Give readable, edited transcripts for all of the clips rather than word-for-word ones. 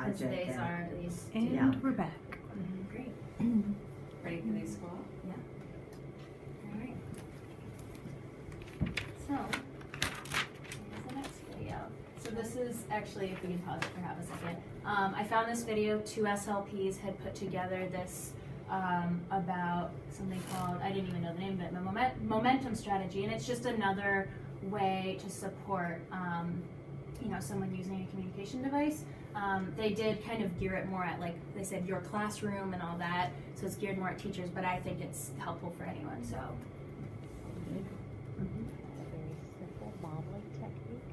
because these are these. And we're back. Great. Ready for these squat? Yeah. All right. So, here's the next video. So this is actually, if we can pause it for half a second. I found this video. 2 SLPs had put together this about something called, I didn't even know the name of it, momentum strategy, and it's just another way to support someone using a communication device. They did kind of gear it more at, like they said, your classroom and all that, so it's geared more at teachers, but I think it's helpful for anyone. So a very simple modeling technique.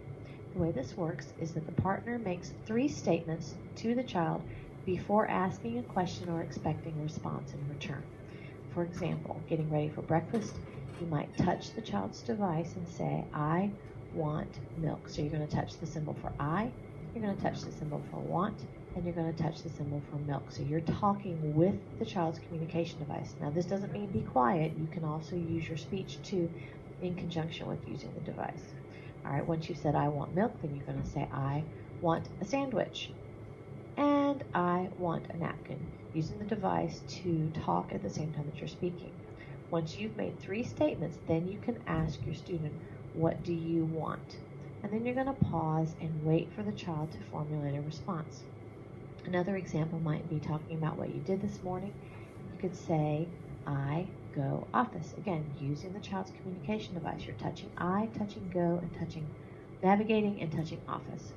The way this works is that the partner makes 3 statements to the child before asking a question or expecting a response in return. For example, getting ready for breakfast, you might touch the child's device and say, I want milk. So you're going to touch the symbol for I, you're going to touch the symbol for want, and you're going to touch the symbol for milk. So you're talking with the child's communication device. Now this doesn't mean be quiet. You can also use your speech too in conjunction with using the device. All right, once you've said I want milk, then you're going to say I want a sandwich and I want a napkin, using the device to talk at the same time that you're speaking. Once you've made 3 statements, then you can ask your student, what do you want? And then you're going to pause and wait for the child to formulate a response. Another example might be talking about what you did this morning. You could say, I go office. Again, using the child's communication device. You're touching I, touching go, and touching navigating and touching office.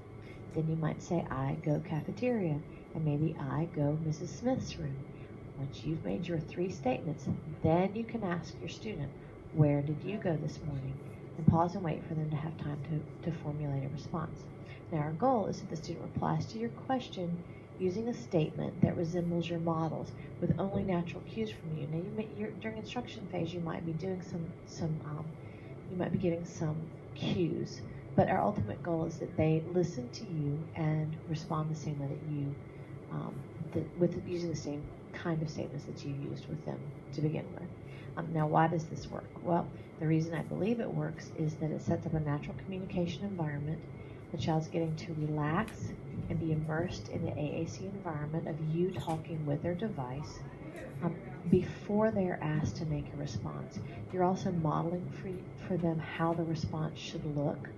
Then you might say, I go cafeteria, and maybe I go Mrs. Smith's room. Once you've made your 3 statements, then you can ask your student, where did you go this morning? And pause and wait for them to have time to formulate a response. Now our goal is that the student replies to your question using a statement that resembles your models with only natural cues from you. Now during instruction phase, you might be doing you might be giving some cues, but our ultimate goal is that they listen to you and respond the same way that you, with using the same kind of statements that you used with them to begin with. Now, why does this work? Well, the reason I believe it works is that it sets up a natural communication environment. The child's getting to relax and be immersed in the AAC environment of you talking with their device before they're asked to make a response. You're also modeling for them how the response should look,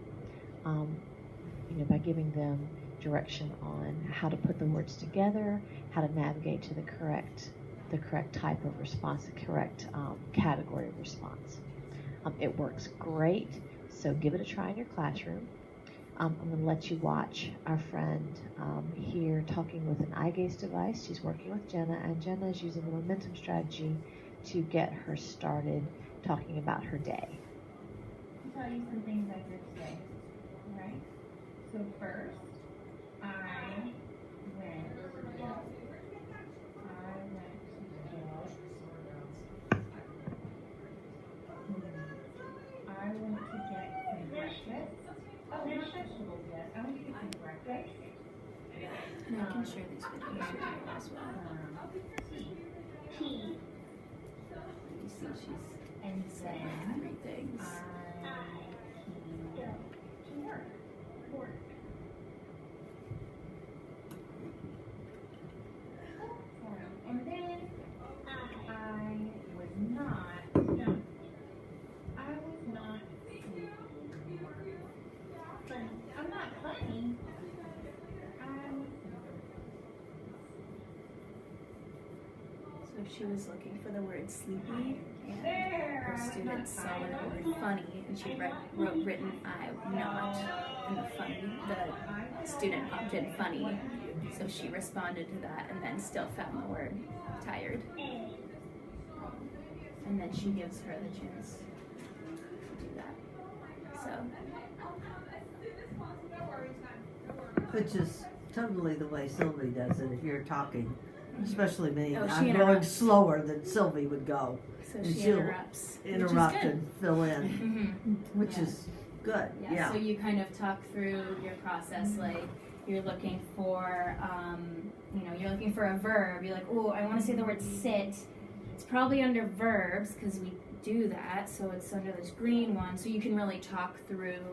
by giving them direction on how to put the words together, how to navigate to the correct type of response, the correct category of response. It works great, so give it a try in your classroom. I'm going to let you watch our friend here talking with an eye gaze device. She's working with Jenna, and Jenna is using the momentum strategy to get her started talking about her day. I'll tell you some things I did today, right? So first, I went to get some breakfast. Oh, no vegetables yet. I went to get some breakfast. and I can share these videos with you as well. Tea. You see, she's And saying then 3 things. to work. And then I was not sleepy. I'm not funny. So she was looking for the word sleepy, and There, her I was students not saw the tired. word funny, and she written I not, and the student popped in funny, so she responded to that, and then still found the word tired. And then she gives her the chance to do that. So, Which is totally the way Sylvie does it if you're talking, especially me. Oh, she I'm going interrupts. slower than Sylvie would go. so And she she'll interrupts. Interrupt which is and fill in, good. which Yeah. is good. Yeah, so you kind of talk through your process, like you're looking for, you're looking for a verb. You're like, oh, I want to say the word sit. It's probably under verbs because we do that, so it's under this green one. So you can really talk through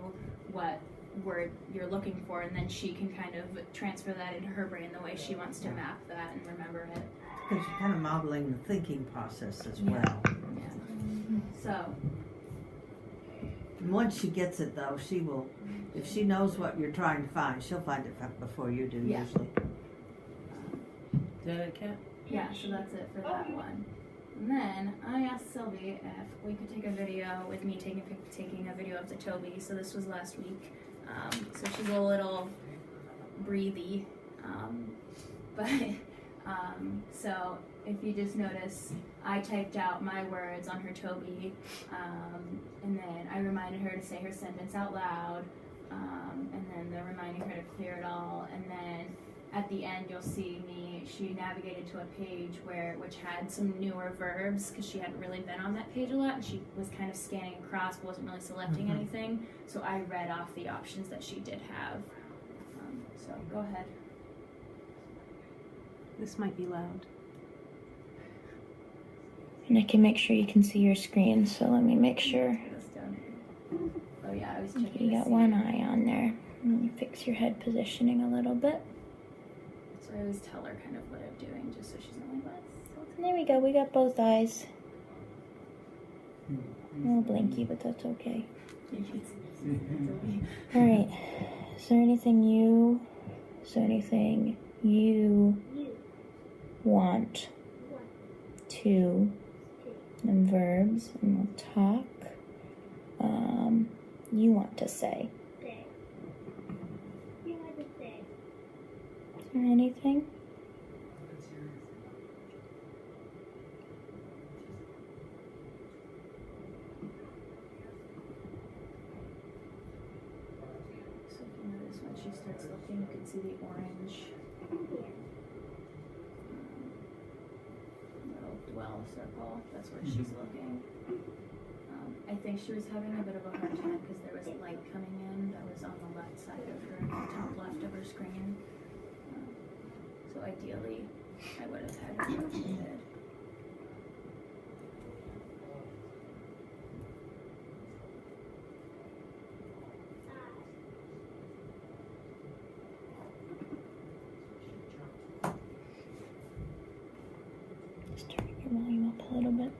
what word you're looking for, and then she can kind of transfer that into her brain the way she wants to map that and remember it. Because you're kind of modeling the thinking process as Yeah. well. Yeah. So, And once she gets it, though, she will, if she knows what you're trying to find, she'll find it before you do, Yeah. usually. Did it count? yeah, so that's it for that one. And then I asked Sylvie if we could take a video with me taking a video of the Tobii. So this was last week. So she's a little breathy. But so if you just notice, I typed out my words on her Tobii, and then I reminded her to say her sentence out loud, and then reminding her to clear it all, and then at the end you'll see she navigated to a page which had some newer verbs, because she hadn't really been on that page a lot, and she was kind of scanning across but wasn't really selecting anything, so I read off the options that she did have. So go ahead. This might be loud. And I can make sure you can see your screen, so let me make sure. Oh yeah, I was checking. You got one eye on there. Let me fix your head positioning a little bit. So I always tell her kind of what I'm doing, just so she's not like, what? There we go, we got both eyes. A little blinky, but that's okay. Alright, is there anything you want to, and verbs, and we'll talk, you want to say? Is there anything? So if you notice when she starts looking, you can see the orange little dwell circle. That's where she's looking. I think she was having a bit of a hard time because there was light coming in that was on the left side of her, top left of her screen. So ideally, I would have had her rotated. Just turn your volume up a little bit.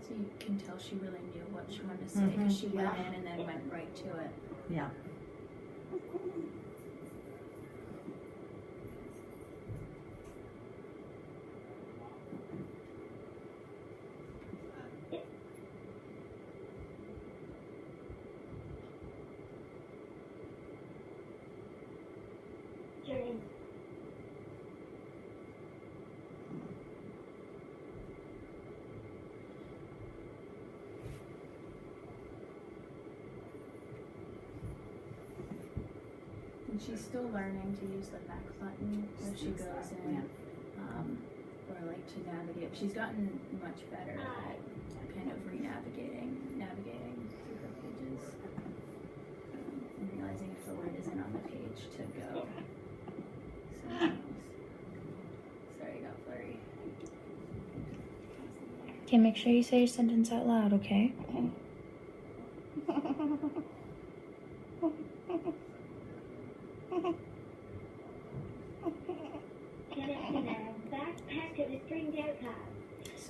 So you can tell she really knew what she wanted to say because she went in and then went right to it. Yeah. And she's still learning to use the back button as she goes in, or like to navigate. She's gotten much better at kind of navigating through her pages, and realizing if the word isn't on the page to go somewhere else. Sorry, I got blurry. Okay, make sure you say your sentence out loud, okay?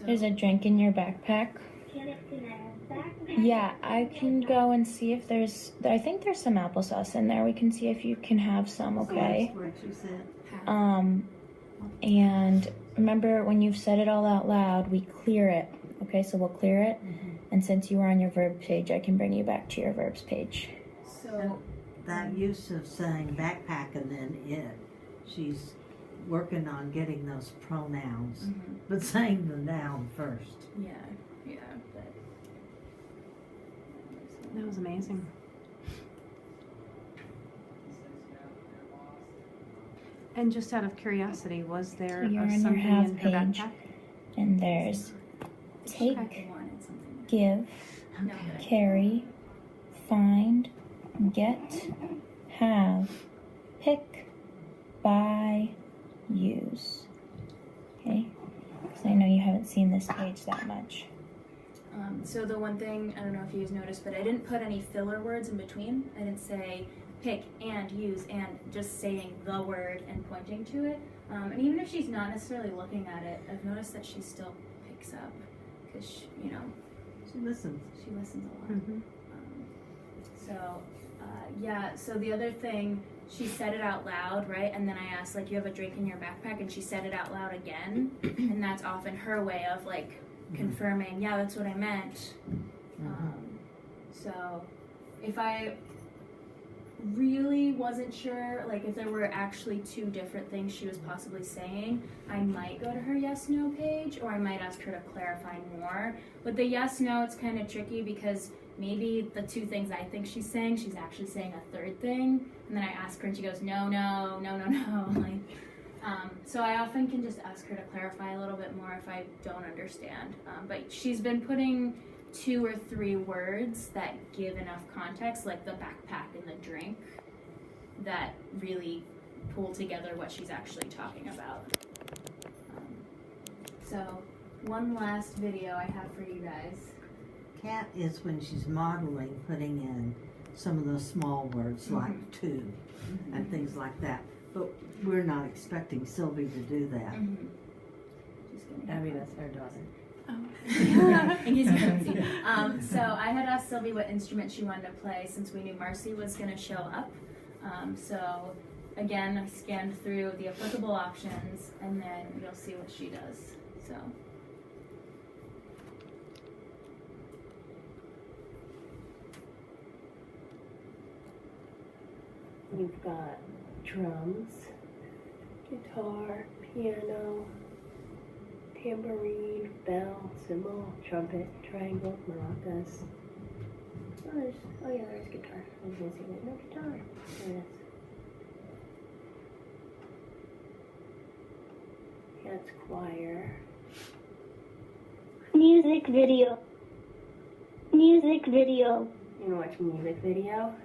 There's a drink in your backpack. Yeah, I can go and see if I think there's some applesauce in there. We can see if you can have some, okay? So that's what you said. And remember, when you've said it all out loud, we clear it. Okay, so we'll clear it. And since you were on your verb page, I can bring you back to your verbs page. So That use of saying backpack and then it, she's working on getting those pronouns, but saying the noun first. yeah, but That was amazing. And just out of curiosity, was there So you're on your something have in her page. backpack? And there's take, Okay. I wanted something. give, No, but I- carry, find, get, have, pick, buy, use. Okay? Because I know you haven't seen this page that much. So the one thing, I don't know if you guys noticed, but I didn't put any filler words in between. I didn't say pick and use and, just saying the word and pointing to it. And even if she's not necessarily looking at it, I've noticed that she still picks up because, you know, She listens. she listens a lot. Mm-hmm. Yeah, so the other thing, she said it out loud, right? And then I asked, like, you have a drink in your backpack? And she said it out loud again. And that's often her way of, like, confirming, yeah, that's what I meant. So if I really wasn't sure, like, if there were actually two different things she was possibly saying, I might go to her yes-no page, or I might ask her to clarify more. With the yes-no, it's kind of tricky because maybe the two things I think she's saying, she's actually saying a third thing, and then I ask her and she goes, no, no, no, no, no, like, so I often can just ask her to clarify a little bit more if I don't understand, but she's been putting 2 or 3 words that give enough context, like the backpack and the drink, that really pull together what she's actually talking about. So one last video I have for you guys. Cat is when she's modeling, putting in some of those small words like to and things like that. But we're not expecting Sylvie to do that. Just gonna Abby, that's her daughter. Oh. In case you haven't seen it. So I had asked Sylvie what instrument she wanted to play since we knew Marcy was going to show up. So again, I scanned through the applicable options and then you'll see what she does. So. You've got drums, guitar, piano, tambourine, bell, cymbal, trumpet, triangle, maracas. Oh yeah, there's guitar. I was gonna say, wait, no guitar. There it is. Yeah, it's choir. Music video. Music video. You wanna watch a music video?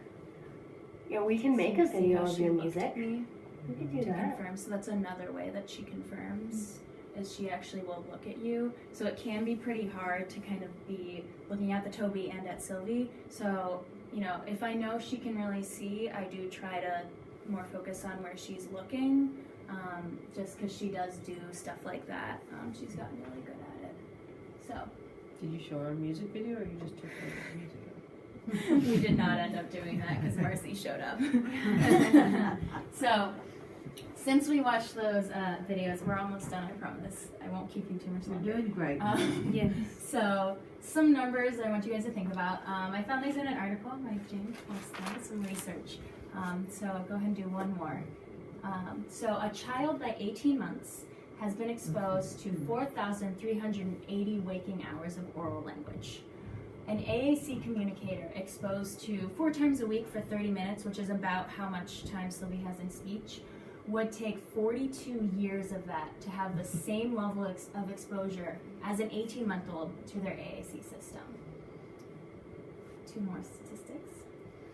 Yeah, we can make a See video how of she your looked music. at me We could do to that. confirm. So that's another way that she confirms. Is she actually will look at you. So it can be pretty hard to kind of be looking at the Tobii and at Sylvie. So, you know, if I know she can really see, I do try to more focus on where she's looking, just because she does do stuff like that. She's gotten really good at it. So Did you show her a music video or you just took her to the music video? we did not end up doing that because Marcy showed up. So since we watched those videos, we're almost done, I promise. I won't keep you too much You're longer. doing great. Yeah. So some numbers I want you guys to think about. I found these in an article by James Weston, some research. So go ahead and do one more. So a child by 18 months has been exposed to 4,380 waking hours of oral language. An AAC communicator exposed to 4 times a week for 30 minutes, which is about how much time Sylvie has in speech, would take 42 years of that to have the same level of exposure as an 18-month-old to their AAC system. 2 more statistics.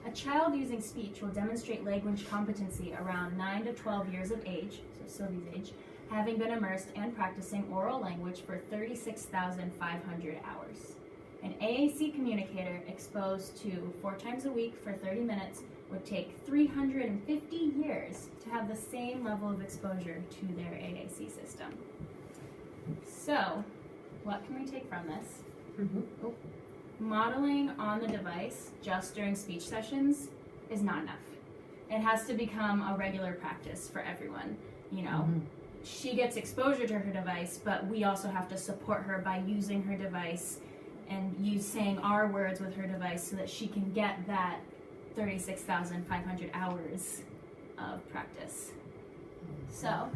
A child using speech will demonstrate language competency around 9 to 12 years of age, so Sylvie's age, having been immersed and practicing oral language for 36,500 hours. An AAC communicator exposed to 4 times a week for 30 minutes would take 350 years to have the same level of exposure to their AAC system. So, what can we take from this? Modeling on the device just during speech sessions is not enough. It has to become a regular practice for everyone. You know, she gets exposure to her device, but we also have to support her by using her device and saying our words with her device so that she can get that 36,500 hours of practice. So,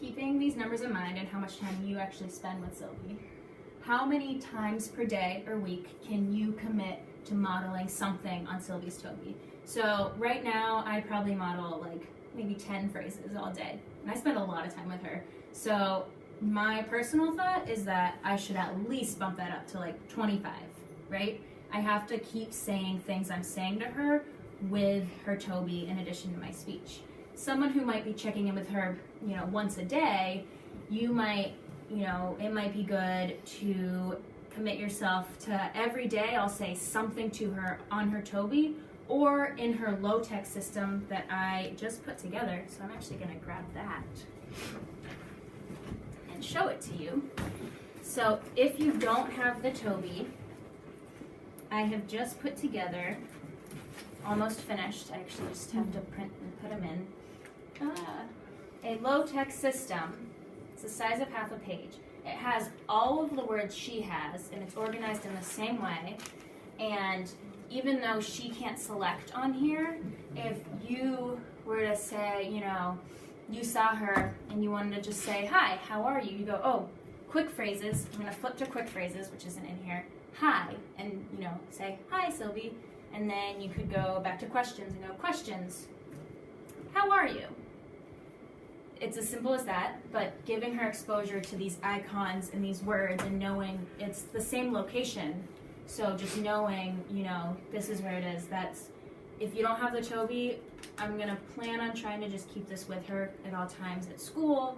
keeping these numbers in mind and how much time you actually spend with Sylvie, how many times per day or week can you commit to modeling something on Sylvie's Tobii? So right now I probably model like maybe 10 phrases all day, and I spend a lot of time with her. So my personal thought is that I should at least bump that up to like 25, right? I have to keep saying things I'm saying to her with her Tobii in addition to my speech. Someone who might be checking in with her, once a day, you might, it might be good to commit yourself to every day I'll say something to her on her Tobii or in her low-tech system that I just put together. So I'm actually going to grab that and show it to you. So if you don't have the Tobii, I have just put together, almost finished, I actually just have to print and put them in, a low-tech system. It's the size of half a page. It has all of the words she has, and it's organized in the same way. And even though she can't select on here, if you were to say, you saw her and you wanted to just say, hi, how are you? You go, oh, quick phrases. I'm going to flip to quick phrases, which isn't in here. Hi, and, say, hi, Sylvie. And then you could go back to questions and go, questions. How are you? It's as simple as that, but giving her exposure to these icons and these words and knowing it's the same location. So just knowing, this is where it is. If you don't have the Tobii, I'm going to plan on trying to just keep this with her at all times at school,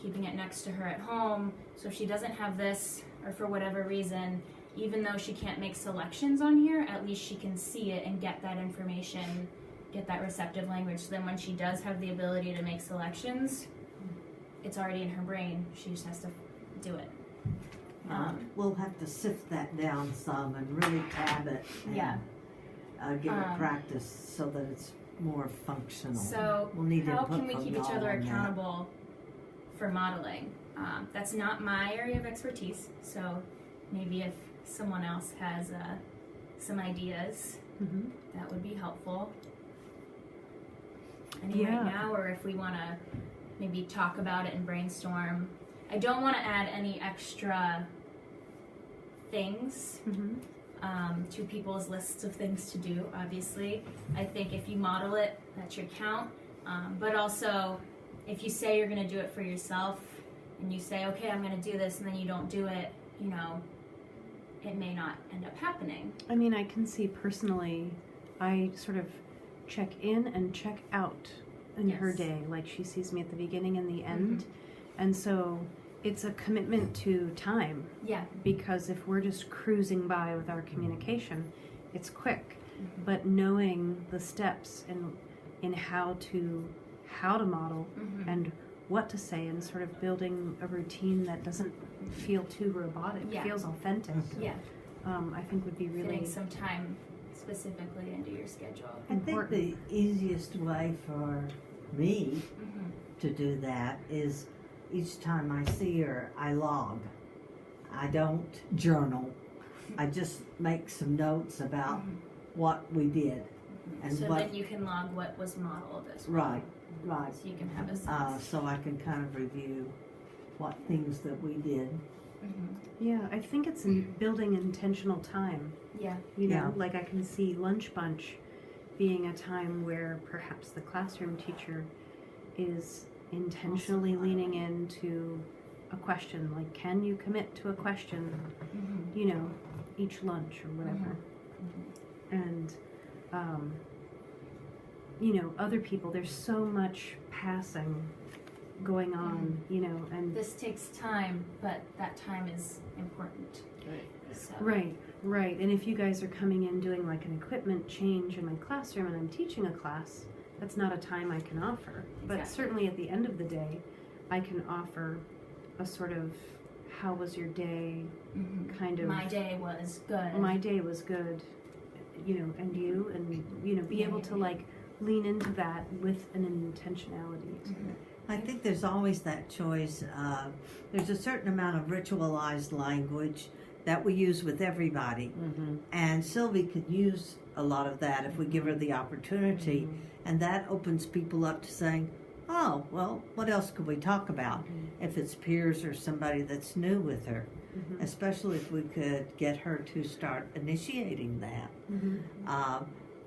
keeping it next to her at home. So if she doesn't have this, or for whatever reason, even though she can't make selections on here, at least she can see it and get that information, get that receptive language. So then when she does have the ability to make selections, it's already in her brain. She just has to do it. We'll have to sift that down some and really tab it and give it practice so that it's more functional. So we'll need how input can we from keep each y'all other on that. accountable for modeling? That's not my area of expertise, so maybe if someone else has some ideas, that would be helpful. Right now, or if we want to maybe talk about it and brainstorm. I don't want to add any extra things to people's lists of things to do, obviously. I think if you model it, that should count. But also, if you say you're going to do it for yourself, and you say, okay, I'm going to do this, and then you don't do it, it may not end up happening. I mean, I can see personally, I sort of check in and check out in her day. Like, she sees me at the beginning and the end. And so it's a commitment to time. Yeah. Because if we're just cruising by with our communication, it's quick. But knowing the steps in how to model and what to say, and sort of building a routine that doesn't feel too robotic, feels authentic. Yeah. I think would be really fitting some time specifically into your schedule. I think the easiest way for me to do that is each time I see her, I log. I don't journal. I just make some notes about what we did. And so then you can log what was modeled as well. Right. So you can have a sense. So I can kind of review what things that we did. Yeah, I think it's in building intentional time. Yeah. Like I can see Lunch Bunch being a time where perhaps the classroom teacher is intentionally leaning into a question, like, can you commit to a question, each lunch or whatever. And, other people, there's so much passing going on, and this takes time, but that time is important. So. Right. And if you guys are coming in doing like an equipment change in my classroom and I'm teaching a class, that's not a time I can offer. But certainly at the end of the day, I can offer a sort of, how was your day, kind of. My day was good. My day was good, and you, and, be able to like lean into that with an intentionality. I think there's always that choice. There's a certain amount of ritualized language that we use with everybody. And Sylvie could use a lot of that if we give her the opportunity. And that opens people up to saying, oh, well, what else could we talk about? If it's peers or somebody that's new with her. Especially if we could get her to start initiating that.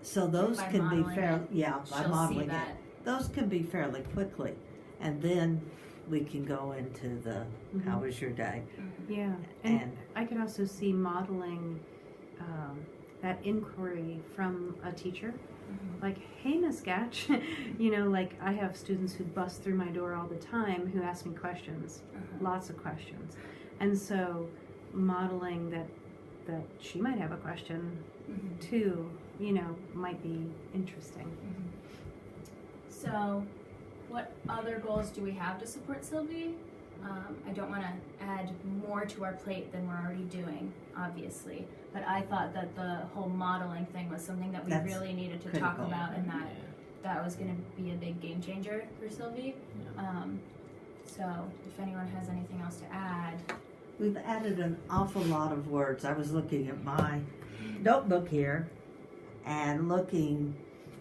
So those By can be modeling fairly, it, yeah, by she'll modeling see that. it. Those can be fairly quickly. And then we can go into the, how was your day? Yeah, and I could also see modeling that inquiry from a teacher. Like, hey, Miss Gatch, you know, like I have students who bust through my door all the time who ask me questions, lots of questions. And so modeling that she might have a question too, you know, might be interesting. So, what other goals do we have to support Sylvie? I don't want to add more to our plate than we're already doing, obviously. But I thought that the whole modeling thing was something that we That's really needed to critical. talk about, and that was going to be a big game changer for Sylvie. So, if anyone has anything else to add. We've added an awful lot of words. I was looking at my notebook here and looking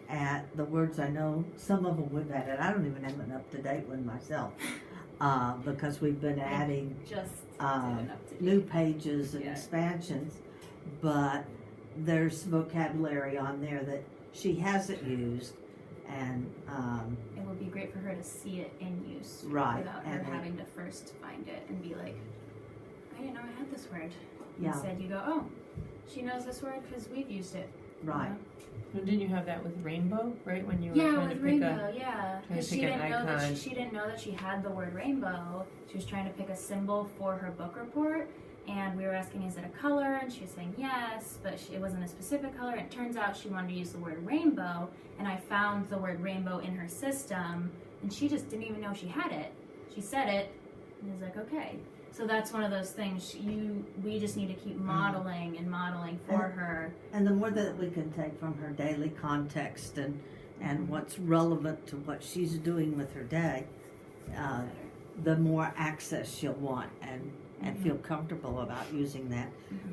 at the words. I know some of them we've added. I don't even have an up-to-date one myself because we've been adding new pages and expansions, but there's vocabulary on there that she hasn't used, and it would be great for her to see it in use right, without her having to first find it and be like, I didn't know I had this word. Yeah. Instead you go, oh, she knows this word because we've used it. Right. You know? Well, didn't you have that with rainbow, right? When you were Yeah, trying with to pick rainbow, yeah. Because she didn't know that icon. she didn't know that she had the word rainbow. She was trying to pick a symbol for her book report, and we were asking, is it a color? And she was saying yes, but it wasn't a specific color. And it turns out she wanted to use the word rainbow, and I found the word rainbow in her system, and she just didn't even know she had it. She said it, and I was like, okay. So that's one of those things we just need to keep modeling and modeling for her. And the more that we can take from her daily context and what's relevant to what she's doing with her day, the more access she'll want and feel comfortable about using that.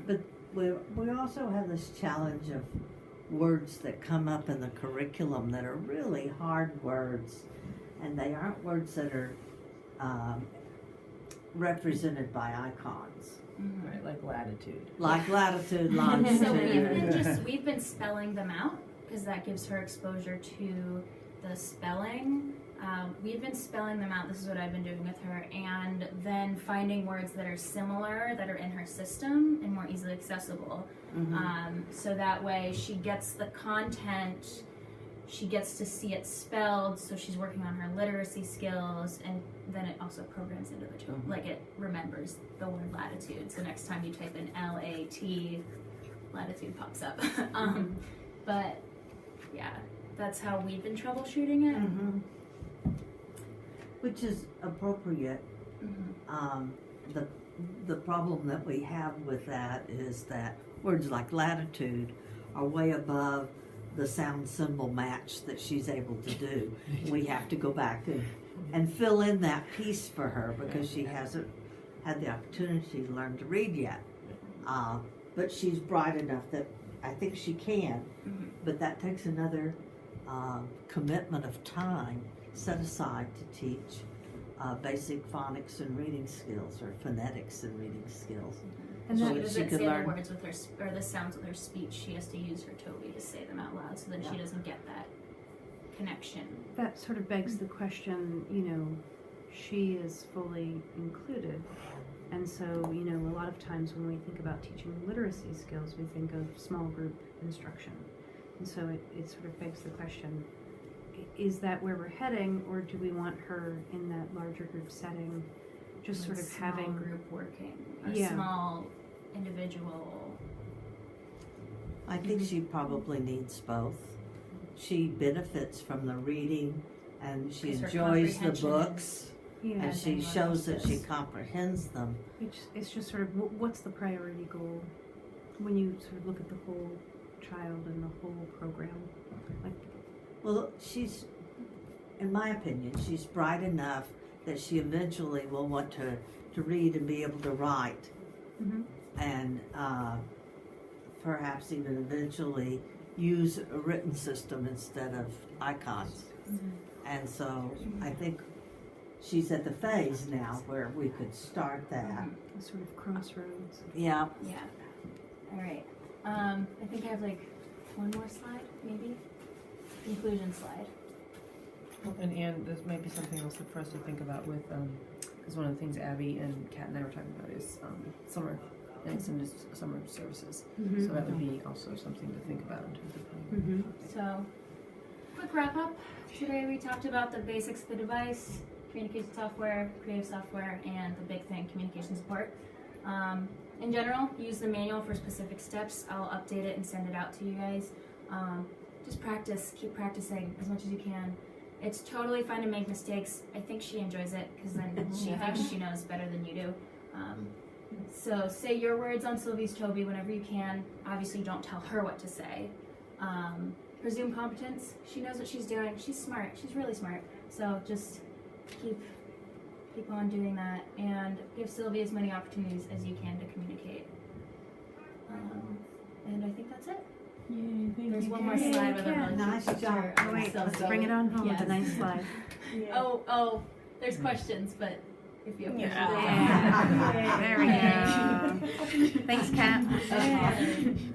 But we also have this challenge of words that come up in the curriculum that are really hard words, and they aren't words that are represented by icons. Right, like latitude. Like latitude, longitude. So we've been spelling them out because that gives her exposure to the spelling. We've been spelling them out. This is what I've been doing with her, and then finding words that are similar that are in her system and more easily accessible. So that way she gets the content. She gets to see it spelled, so she's working on her literacy skills, and then it also programs into the tool. Like it remembers the word latitude, so next time you type in L-A-T, latitude pops up. But yeah, that's how we've been troubleshooting it. Which is appropriate. The problem that we have with that is that words like latitude are way above the sound symbol match that she's able to do. We have to go back and fill in that piece for her because she hasn't had the opportunity to learn to read yet. But she's bright enough that I think she can, but that takes another commitment of time set aside to teach basic phonics and reading skills, or phonetics and reading skills. And so she that doesn't could say learn the words with her, or the sounds with her speech. She has to use her Tobii to say them out loud, so that she doesn't get that connection. That sort of begs the question, you know, she is fully included. And so, you know, a lot of times when we think about teaching literacy skills, we think of small group instruction. And so it sort of begs the question, is that where we're heading, or do we want her in that larger group setting, just sort of small having group working, or Yeah. small individual? I think she probably needs both. She benefits from the reading, and she 'Cause her enjoys the comprehension books, yeah, and as she anyone shows that she else's. comprehends them. it's just sort of what's the priority goal when you sort of look at the whole child and the whole program. Like, Well, she's, in my opinion, she's bright enough that she eventually will want to read and be able to write, and perhaps even eventually use a written system instead of icons. And so I think she's at the phase now where we could start that. a sort of crossroads. Yeah. Yeah. All right. I think I have like one more slide, maybe? Conclusion slide. Well, and there's maybe something else for us to think about with, because one of the things Abby and Kat and I were talking about is summer and extended summer services. So that would be also something to think about in terms of planning. So, quick wrap up. Today we talked about the basics of the device, communication software, creative software, and the big thing, communication support. In general, use the manual for specific steps. I'll update it and send it out to you guys. Just practice, keep practicing as much as you can. It's totally fine to make mistakes. I think she enjoys it because then she thinks she knows better than you do. So say your words on Sylvie's Tobii whenever you can. Obviously don't tell her what to say. Presume competence. She knows what she's doing. She's smart. She's really smart. So just keep on doing that and give Sylvie as many opportunities as you can to communicate. And I think that's it. Yay, There's one more slide with a really Nice cute job. picture Oh of wait, let's Sylvie. bring it on home with a Yes. nice slide. Oh, there's questions, but if you have Yeah. There we go. Thanks, Kat. questions.